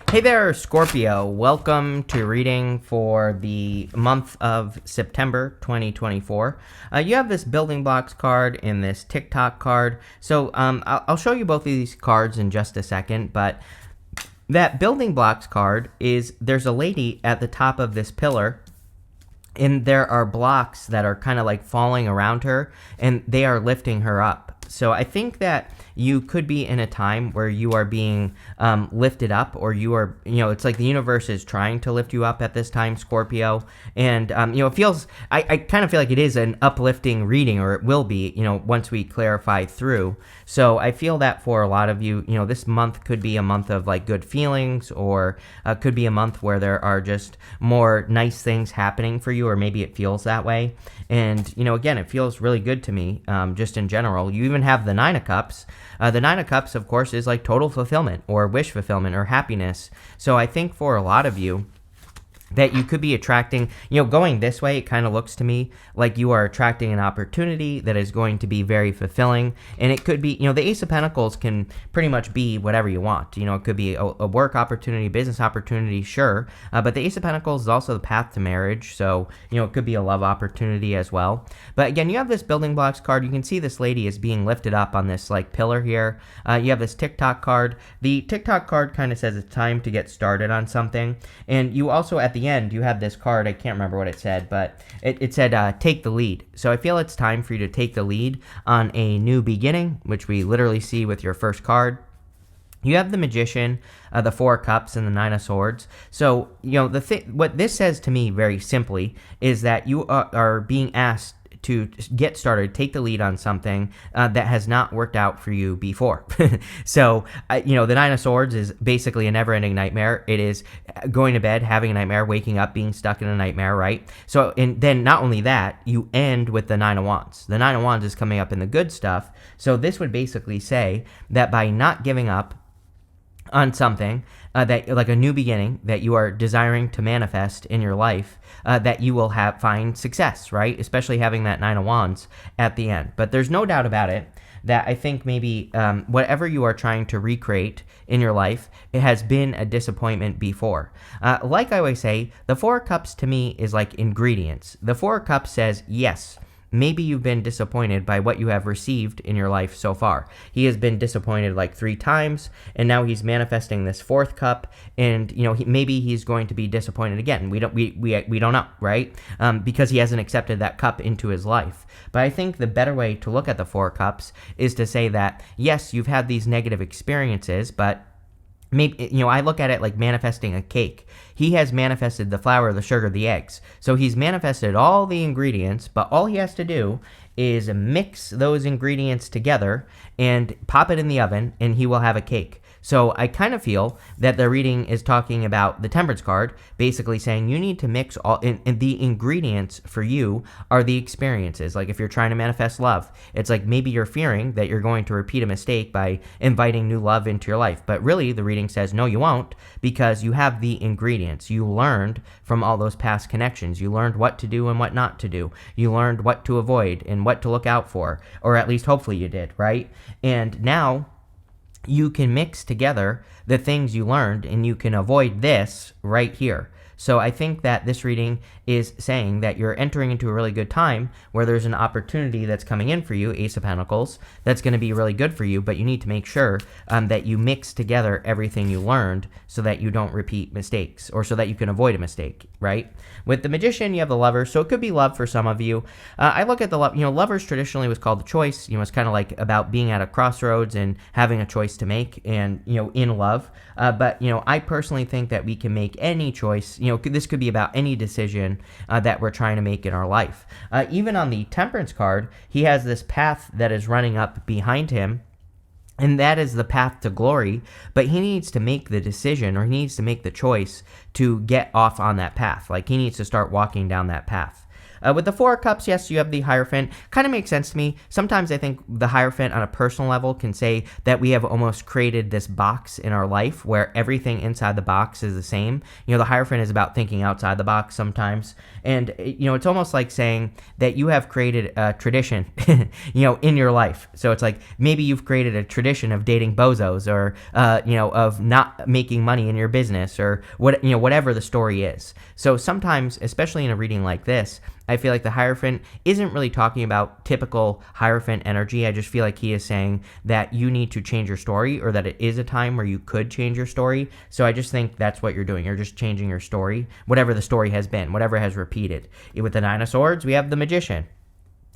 Hey there, Scorpio. Welcome to reading for the month of September 2024. You have this building blocks card and this TikTok card. So I'll show you both of these cards in just a second, but that building blocks card is there's a lady at the top of this pillar, and there are blocks that are kind of like falling around her, and they are lifting her up. So I think that you could be in a time where you are being lifted up, or you are, it's like the universe is trying to lift you up at this time, Scorpio. And, it feels, I kind of feel like it is an uplifting reading, or it will be, once we clarify through. So I feel that for a lot of you, this month could be a month of like good feelings, or could be a month where there are just more nice things happening for you, or maybe it feels that way. And, again, it feels really good to me, just in general. You even have the Nine of Cups. The Nine of Cups, of course, is like total fulfillment or wish fulfillment or happiness. So I think for a lot of you, that you could be attracting, going this way, it kind of looks to me like you are attracting an opportunity that is going to be very fulfilling. And it could be, the Ace of Pentacles can pretty much be whatever you want. It could be a work opportunity, business opportunity, sure. But the Ace of Pentacles is also the path to marriage. So, it could be a love opportunity as well. But again, you have this building blocks card. You can see this lady is being lifted up on this like pillar here. You have this TikTok card. The TikTok card kind of says it's time to get started on something. And you also, at the end, you have this card. I can't remember what it said, but it said take the lead. So I feel it's time for you to take the lead on a new beginning, which we literally see with your first card. You have the Magician, the Four of Cups, and the Nine of Swords. So, what this says to me very simply is that you are being asked to get started, take the lead on something that has not worked out for you before. So, the Nine of Swords is basically a never-ending nightmare. It is going to bed, having a nightmare, waking up, being stuck in a nightmare, right? So, and then not only that, you end with the Nine of Wands. The Nine of Wands is coming up in the good stuff. So this would basically say that by not giving up on something that, like a new beginning that you are desiring to manifest in your life, that you will find success, right? Especially having that Nine of Wands at the end. But there's no doubt about it that I think maybe whatever you are trying to recreate in your life, it has been a disappointment before. Like I always say, the Four of Cups to me is like ingredients. The Four of Cups says, yes, maybe you've been disappointed by what you have received in your life so far. He has been disappointed like 3 times, and now he's manifesting this 4th cup, and maybe he's going to be disappointed again. We don't know, right? Because he hasn't accepted that cup into his life. But I think the better way to look at the 4 cups is to say that yes, you've had these negative experiences, but maybe, I look at it like manifesting a cake. He has manifested the flour, the sugar, the eggs. So he's manifested all the ingredients, but all he has to do is mix those ingredients together and pop it in the oven, and he will have a cake. So I kind of feel that the reading is talking about the Temperance card, basically saying you need to mix all, and the ingredients for you are the experiences. Like if you're trying to manifest love, it's like maybe you're fearing that you're going to repeat a mistake by inviting new love into your life. But really, the reading says, no, you won't, because you have the ingredients. You learned from all those past connections. You learned what to do and what not to do. You learned what to avoid and what to look out for, or at least hopefully you did, right? And now you can mix together the things you learned, and you can avoid this right here. So I think that this reading is saying that you're entering into a really good time where there's an opportunity that's coming in for you, Ace of Pentacles, that's going to be really good for you, but you need to make sure that you mix together everything you learned so that you don't repeat mistakes, or so that you can avoid a mistake, right? With the Magician, you have the Lover, so it could be love for some of you. I look at the love, Lovers traditionally was called the choice. It's kind of like about being at a crossroads and having a choice to make, and, in love. But, I personally think that we can make any choice. This could be about any decision that we're trying to make in our life. Even on the Temperance card, he has this path that is running up behind him, and that is the path to glory, but he needs to make the decision, or he needs to make the choice to get off on that path. Like he needs to start walking down that path. With the Four of Cups, yes, you have the Hierophant. Kind of makes sense to me. Sometimes I think the Hierophant on a personal level can say that we have almost created this box in our life where everything inside the box is the same. The Hierophant is about thinking outside the box sometimes. And, it's almost like saying that you have created a tradition, in your life. So it's like maybe you've created a tradition of dating bozos or, of not making money in your business or whatever the story is. So sometimes, especially in a reading like this, I feel like the Hierophant isn't really talking about typical Hierophant energy. I just feel like he is saying that you need to change your story, or that it is a time where you could change your story. So I just think that's what you're doing. You're just changing your story, whatever the story has been, whatever has repeated. With the Nine of Swords, we have the Magician.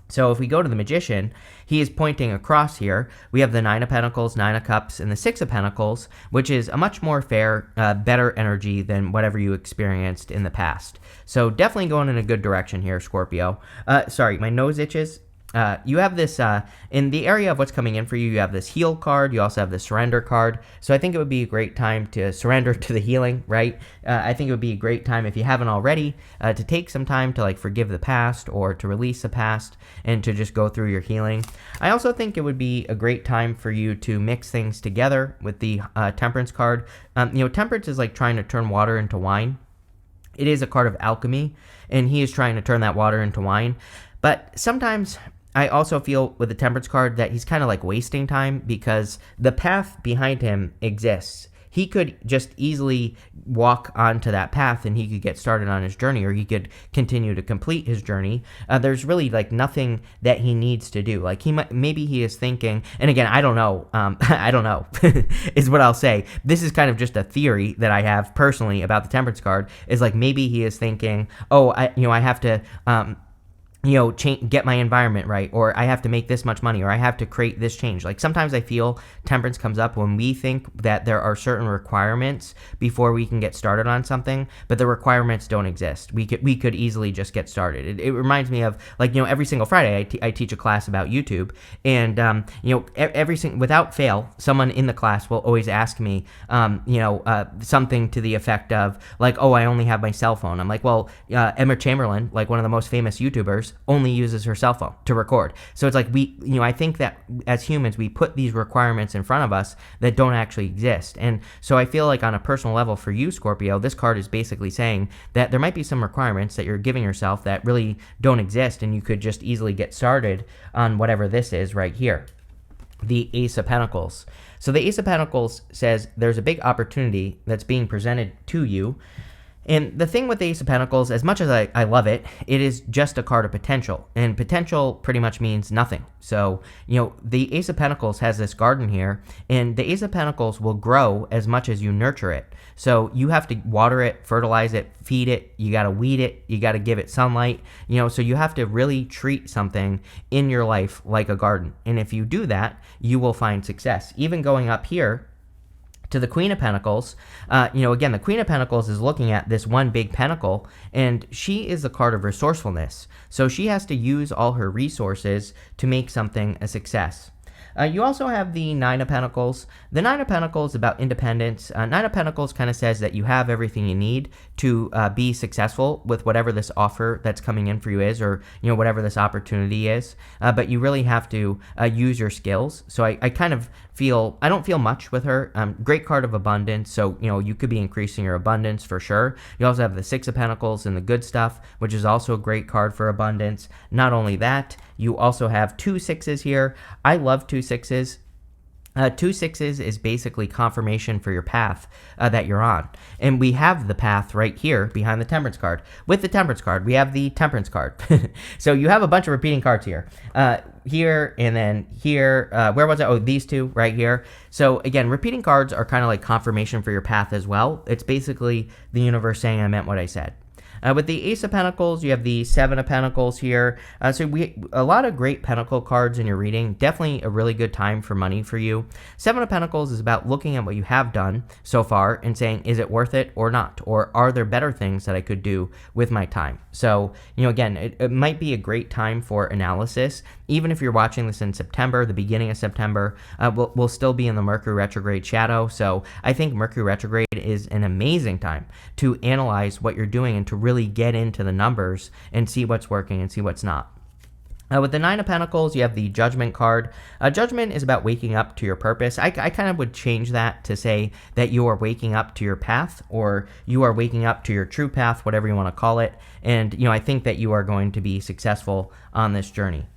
So if we go to the Magician, he is pointing across here. We have the Nine of Pentacles, Nine of Cups, and the Six of Pentacles, which is a much more fair, better energy than whatever you experienced in the past. So definitely going in a good direction here, Scorpio. Sorry, my nose itches. You have this, in the area of what's coming in for you, you have this heal card. You also have the surrender card. So I think it would be a great time to surrender to the healing, right? I think it would be a great time, if you haven't already, to take some time to forgive the past or to release the past and to just go through your healing. I also think it would be a great time for you to mix things together with the Temperance card. Temperance is like trying to turn water into wine. It is a card of alchemy, and he is trying to turn that water into wine. But sometimes I also feel with the Temperance card that he's kind of wasting time, because the path behind him exists. He could just easily walk onto that path and he could get started on his journey, or he could continue to complete his journey. There's really nothing that he needs to do. Maybe he is thinking, and again, I don't know, I don't know, is what I'll say. This is kind of just a theory that I have personally about the Temperance card, is maybe he is thinking, oh, I have to, get my environment right, or I have to make this much money, or I have to create this change. Sometimes I feel Temperance comes up when we think that there are certain requirements before we can get started on something, but the requirements don't exist. We could easily just get started. It reminds me of every single Friday I teach a class about YouTube, and without fail, someone in the class will always ask me something to the effect of oh, I only have my cell phone. I'm like, well, Emma Chamberlain, one of the most famous YouTubers, only uses her cell phone to record. So it's I think that as humans, we put these requirements in front of us that don't actually exist. And so I feel on a personal level for you, Scorpio, this card is basically saying that there might be some requirements that you're giving yourself that really don't exist, and you could just easily get started on whatever this is right here. The Ace of Pentacles. So the Ace of Pentacles says there's a big opportunity that's being presented to you. And the thing with the Ace of Pentacles, as much as I love it, it is just a card of potential. And potential pretty much means nothing. So, the Ace of Pentacles has this garden here, and the Ace of Pentacles will grow as much as you nurture it. So you have to water it, fertilize it, feed it, you got to weed it, you got to give it sunlight, so you have to really treat something in your life like a garden. And if you do that, you will find success. Even going up here to the Queen of Pentacles, again, the Queen of Pentacles is looking at this one big pentacle, and she is the card of resourcefulness. So she has to use all her resources to make something a success. You also have the Nine of Pentacles. The Nine of Pentacles is about independence. Nine of Pentacles kind of says that you have everything you need to be successful with whatever this offer that's coming in for you is, or whatever this opportunity is. But you really have to use your skills. So I kind of feel, I don't feel much with her. Great card of abundance. So you could be increasing your abundance for sure. You also have the Six of Pentacles and the good stuff, which is also a great card for abundance. Not only that, you also have two sixes here. I love two sixes. Two sixes is basically confirmation for your path that you're on. And we have the path right here behind the Temperance card. With the Temperance card, we have the Temperance card. So you have a bunch of repeating cards here. Here and then here. Where was it? Oh, these two right here. So again, repeating cards are kind of like confirmation for your path as well. It's basically the universe saying I meant what I said. With the Ace of Pentacles, you have the Seven of Pentacles here. So a lot of great Pentacle cards in your reading. Definitely a really good time for money for you. Seven of Pentacles is about looking at what you have done so far and saying, is it worth it or not? Or are there better things that I could do with my time? So, again, it might be a great time for analysis. even if you're watching this in September, the beginning of September, we'll still be in the Mercury retrograde shadow. So I think Mercury retrograde is an amazing time to analyze what you're doing and to really get into the numbers and see what's working and see what's not. With the Nine of Pentacles, you have the Judgment card. Judgment is about waking up to your purpose. I kind of would change that to say that you are waking up to your path, or you are waking up to your true path, whatever you want to call it. And, I think that you are going to be successful on this journey.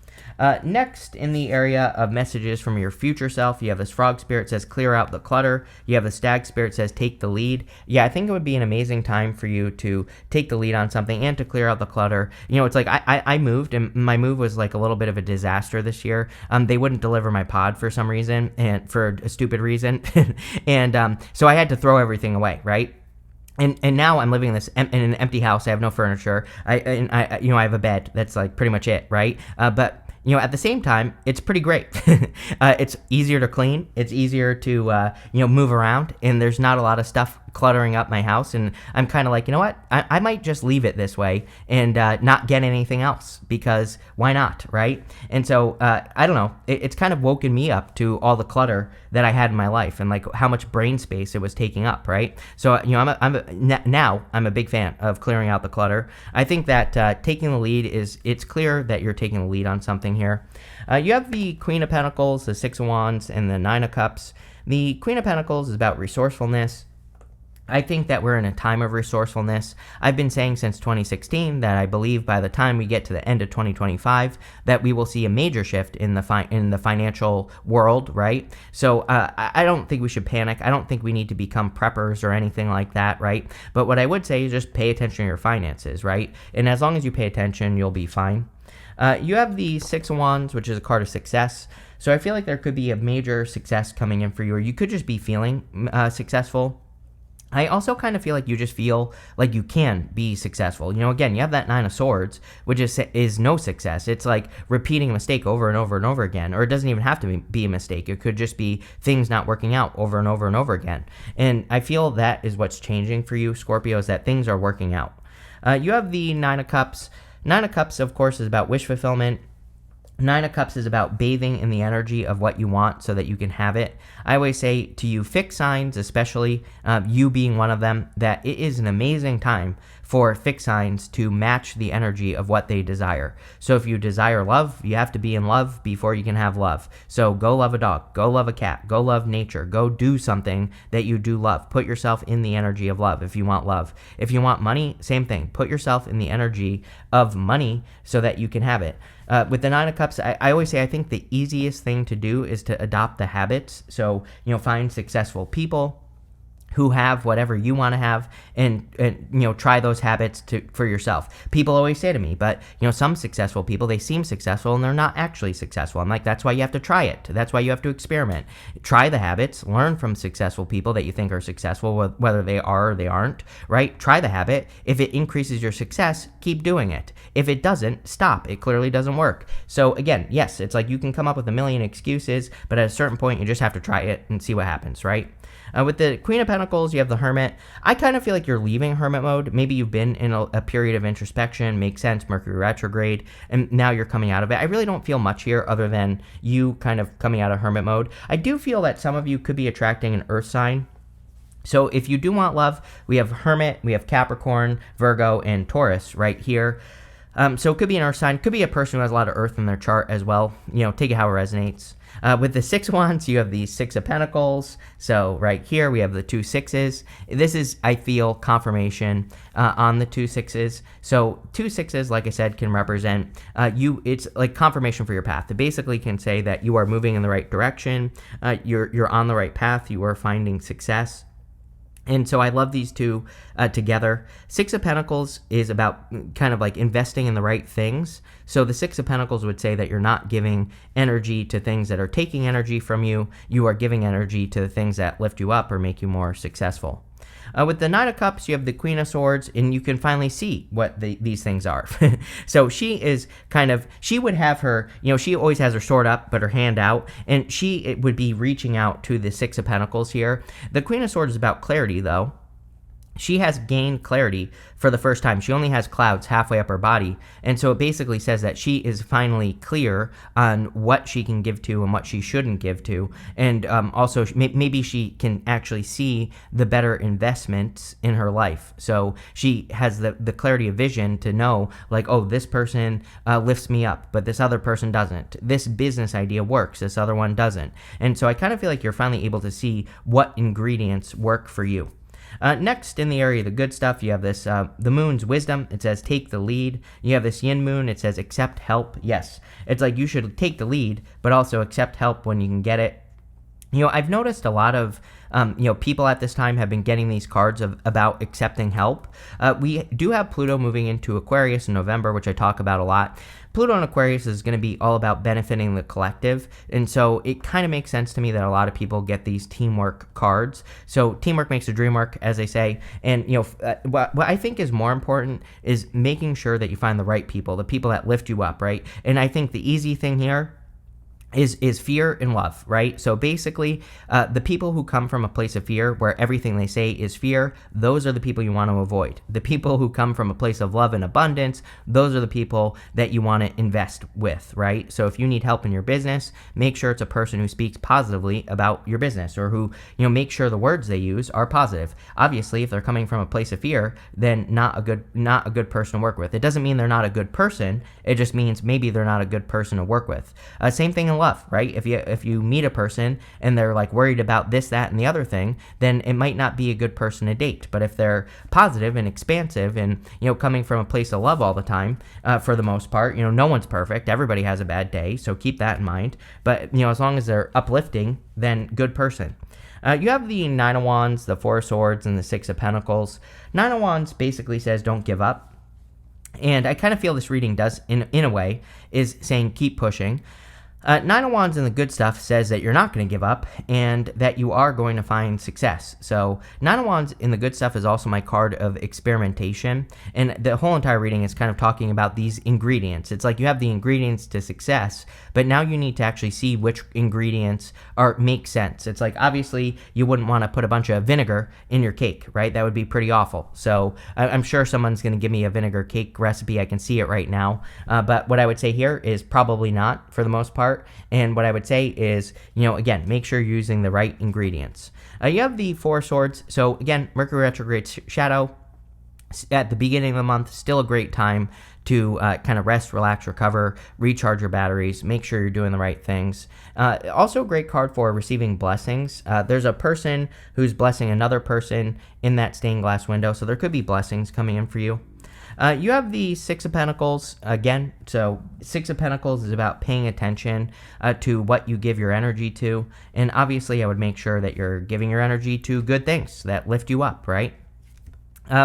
Next, in the area of messages from your future self, you have this Frog Spirit says, clear out the clutter. You have the Stag Spirit says, take the lead. Yeah, I think it would be an amazing time for you to take the lead on something and to clear out the clutter. It's like I moved, and my move was like a little bit of a disaster this year. They wouldn't deliver my pod for some reason, and for a stupid reason. And so I had to throw everything away, right? And now I'm living in an empty house. I have no furniture. I have a bed. That's like pretty much it, right? But at the same time, it's pretty great. It's easier to clean. It's easier to, move around. And there's not a lot of stuff cluttering up my house. And I'm kind of like, you know what? I might just leave it this way and not get anything else, because why not, right? And so, I don't know. It's kind of woken me up to all the clutter that I had in my life and like how much brain space it was taking up, right? So, now I'm a big fan of clearing out the clutter. I think that taking the lead it's clear that you're taking the lead on something here. You have the Queen of Pentacles, the Six of Wands, and the Nine of Cups. The Queen of Pentacles is about resourcefulness. I think that we're in a time of resourcefulness. I've been saying since 2016 that I believe by the time we get to the end of 2025 that we will see a major shift in the financial world, right? So I don't think we should panic. I don't think we need to become preppers or anything like that, right? But what I would say is just pay attention to your finances, right? And as long as you pay attention, you'll be fine. You have the Six of Wands, which is a card of success. So I feel like there could be a major success coming in for you, or you could just be feeling successful. I also kind of feel like you just feel like you can be successful. Again, you have that Nine of Swords, which is no success. It's like repeating a mistake over and over and over again, or it doesn't even have to be a mistake. It could just be things not working out over and over and over again. And I feel that is what's changing for you, Scorpio, is that things are working out. You have the Nine of Cups. Nine of Cups, of course, is about wish fulfillment. Nine of Cups is about bathing in the energy of what you want so that you can have it. I always say to you, fixed signs, especially you being one of them, that it is an amazing time for fixed signs to match the energy of what they desire. So if you desire love, you have to be in love before you can have love. So go love a dog, go love a cat, go love nature, go do something that you do love. Put yourself in the energy of love if you want love. If you want money, same thing. Put yourself in the energy of money so that you can have it. With the Nine of Cups, I always say I think the easiest thing to do is to adopt the habits. So, find successful people who have whatever you want to have, and try those habits for yourself. People always say to me, but some successful people, they seem successful and they're not actually successful. I'm like, that's why you have to try it. That's why you have to experiment. Try the habits, learn from successful people that you think are successful, whether they are or they aren't, right? Try the habit. If it increases your success, keep doing it. If it doesn't, stop. It clearly doesn't work. So again, yes, it's like you can come up with a million excuses, but at a certain point, you just have to try it and see what happens, right? With the Queen of Pentacles, you have the Hermit. I kind of feel like you're leaving Hermit mode. Maybe you've been in a period of introspection, makes sense, Mercury retrograde, and now you're coming out of it. I really don't feel much here other than you kind of coming out of Hermit mode. I do feel that some of you could be attracting an Earth sign. So if you do want love, we have Hermit, we have Capricorn, Virgo, and Taurus right here. So it could be an Earth sign, could be a person who has a lot of Earth in their chart as well. Take it how it resonates. With the Six of Wands, you have the Six of Pentacles. So right here, we have the two sixes. This is, I feel, confirmation on the two sixes. So two sixes, like I said, can represent it's like confirmation for your path. It basically can say that you are moving in the right direction. You're on the right path. You are finding success. And so I love these two together. Six of Pentacles is about kind of like investing in the right things. So the Six of Pentacles would say that you're not giving energy to things that are taking energy from you. You are giving energy to the things that lift you up or make you more successful. With the Nine of Cups, you have the Queen of Swords, and you can finally see what these things are. So she is she would have her, she always has her sword up, but her hand out, and she would be reaching out to the Six of Pentacles here. The Queen of Swords is about clarity, though. she has gained clarity for the first time. She only has clouds halfway up her body. And so it basically says that she is finally clear on what she can give to and what she shouldn't give to. And also, maybe she can actually see the better investments in her life. So she has the clarity of vision to know, like, oh, this person lifts me up, but this other person doesn't. This business idea works, this other one doesn't. And so I kind of feel like you're finally able to see what ingredients work for you. Next, in the area of the good stuff, you have this, the moon's wisdom. It says, take the lead. You have this yin moon. It says, accept help. Yes, it's like you should take the lead, but also accept help when you can get it. I've noticed a lot of, people at this time have been getting these cards about accepting help. We do have Pluto moving into Aquarius in November, which I talk about a lot. Pluto in Aquarius is going to be all about benefiting the collective. And so it kind of makes sense to me that a lot of people get these teamwork cards. So teamwork makes the dream work, as they say. And, what I think is more important is making sure that you find the right people, the people that lift you up, right? And I think the easy thing here is fear and love, right? So basically, the people who come from a place of fear, where everything they say is fear, those are the people you want to avoid. The people who come from a place of love and abundance, those are the people that you want to invest with, right? So if you need help in your business, make sure it's a person who speaks positively about your business, or who, make sure the words they use are positive. Obviously, if they're coming from a place of fear, then not a good person to work with. It doesn't mean they're not a good person. It just means maybe they're not a good person to work with. Same thing in love, right? If you meet a person and they're like worried about this, that, and the other thing, then it might not be a good person to date. But if they're positive and expansive and, coming from a place of love all the time, for the most part, no one's perfect. Everybody has a bad day. So keep that in mind. But, as long as they're uplifting, then good person. You have the Nine of Wands, the Four of Swords, and the Six of Pentacles. Nine of Wands basically says don't give up. And I kind of feel this reading does, in a way, is saying keep pushing. Nine of Wands in the good stuff says that you're not going to give up and that you are going to find success. So Nine of Wands in the good stuff is also my card of experimentation. And the whole entire reading is kind of talking about these ingredients. It's like you have the ingredients to success, but now you need to actually see which ingredients make sense. It's like, obviously, you wouldn't want to put a bunch of vinegar in your cake, right? That would be pretty awful. So I'm sure someone's going to give me a vinegar cake recipe. I can see it right now. But what I would say here is probably not, for the most part. And what I would say is, again, make sure you're using the right ingredients. You have the Four of Swords. So again, Mercury retrograde shadow at the beginning of the month, still a great time to kind of rest, relax, recover, recharge your batteries, make sure you're doing the right things. Also a great card for receiving blessings. There's a person who's blessing another person in that stained glass window, so there could be blessings coming in for you. You have the Six of Pentacles again. So Six of Pentacles is about paying attention to what you give your energy to. And obviously, I would make sure that you're giving your energy to good things that lift you up, right?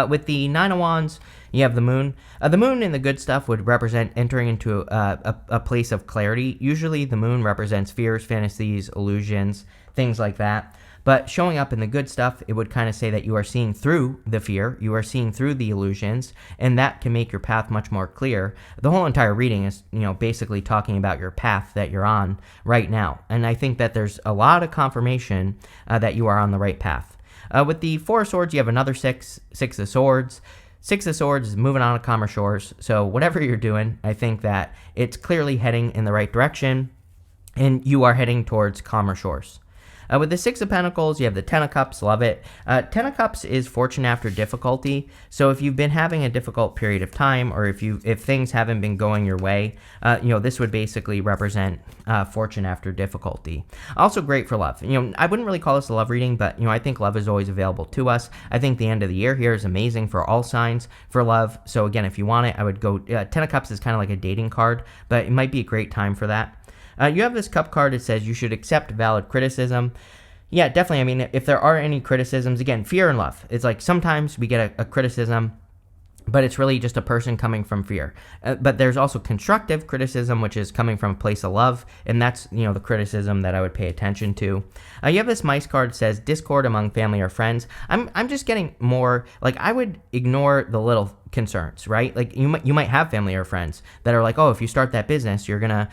With the Nine of Wands, you have the Moon. The Moon in the good stuff would represent entering into a place of clarity. Usually, the Moon represents fears, fantasies, illusions, things like that. But showing up in the good stuff, it would kind of say that you are seeing through the fear, you are seeing through the illusions, and that can make your path much more clear. The whole entire reading is, basically talking about your path that you're on right now. And I think that there's a lot of confirmation that you are on the right path. With the Four of Swords, you have another Six of Swords. Six of Swords is moving on to calmer shores. So whatever you're doing, I think that it's clearly heading in the right direction, and you are heading towards calmer shores. With the Six of Pentacles, you have the Ten of Cups. Love it. Ten of Cups is fortune after difficulty. So if you've been having a difficult period of time, or if things haven't been going your way, this would basically represent fortune after difficulty. Also great for love. I wouldn't really call this a love reading, but I think love is always available to us. I think the end of the year here is amazing for all signs for love. So again, if you want it, I would go. Ten of Cups is kind of like a dating card, but it might be a great time for that. You have this Cup card. It says you should accept valid criticism. Yeah, definitely. I mean, if there are any criticisms, again, fear and love. It's like sometimes we get a criticism, but it's really just a person coming from fear. But there's also constructive criticism, which is coming from a place of love, and that's, the criticism that I would pay attention to. You have this Mice card that says discord among family or friends. I'm just getting more, like, I would ignore the little concerns, right? Like you might have family or friends that are like, oh, if you start that business, you're gonna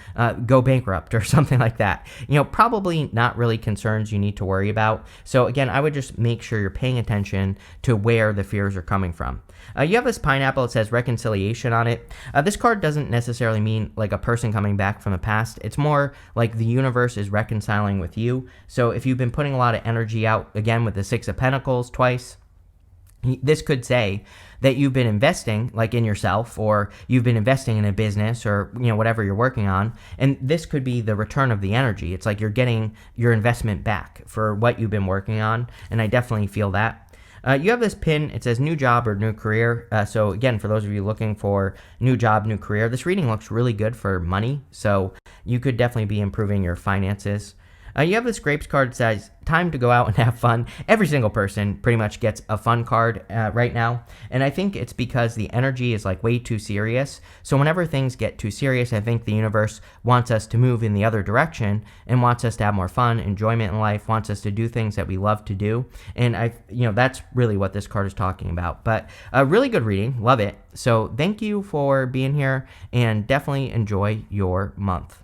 go bankrupt or something like that. Probably not really concerns you need to worry about. So again, I would just make sure you're paying attention to where the fears are coming from. You have this pineapple. It says reconciliation on it. This card doesn't necessarily mean like a person coming back from the past. It's more like the universe is reconciling with you. So if you've been putting a lot of energy out, again with the Six of Pentacles twice, this could say that you've been investing like in yourself, or you've been investing in a business, or whatever you're working on, and this could be the return of the energy. It's like you're getting your investment back for what you've been working on, and I definitely feel that. You have this pin. It says new job or new career. So again, for those of you looking for new job, new career, this reading looks really good for money. So you could definitely be improving your finances. You have this grapes card that says time to go out and have fun. Every single person pretty much gets a fun card right now. And I think it's because the energy is like way too serious. So whenever things get too serious, I think the universe wants us to move in the other direction and wants us to have more fun, enjoyment in life, wants us to do things that we love to do. And that's really what this card is talking about. But a really good reading. Love it. So thank you for being here, and definitely enjoy your month.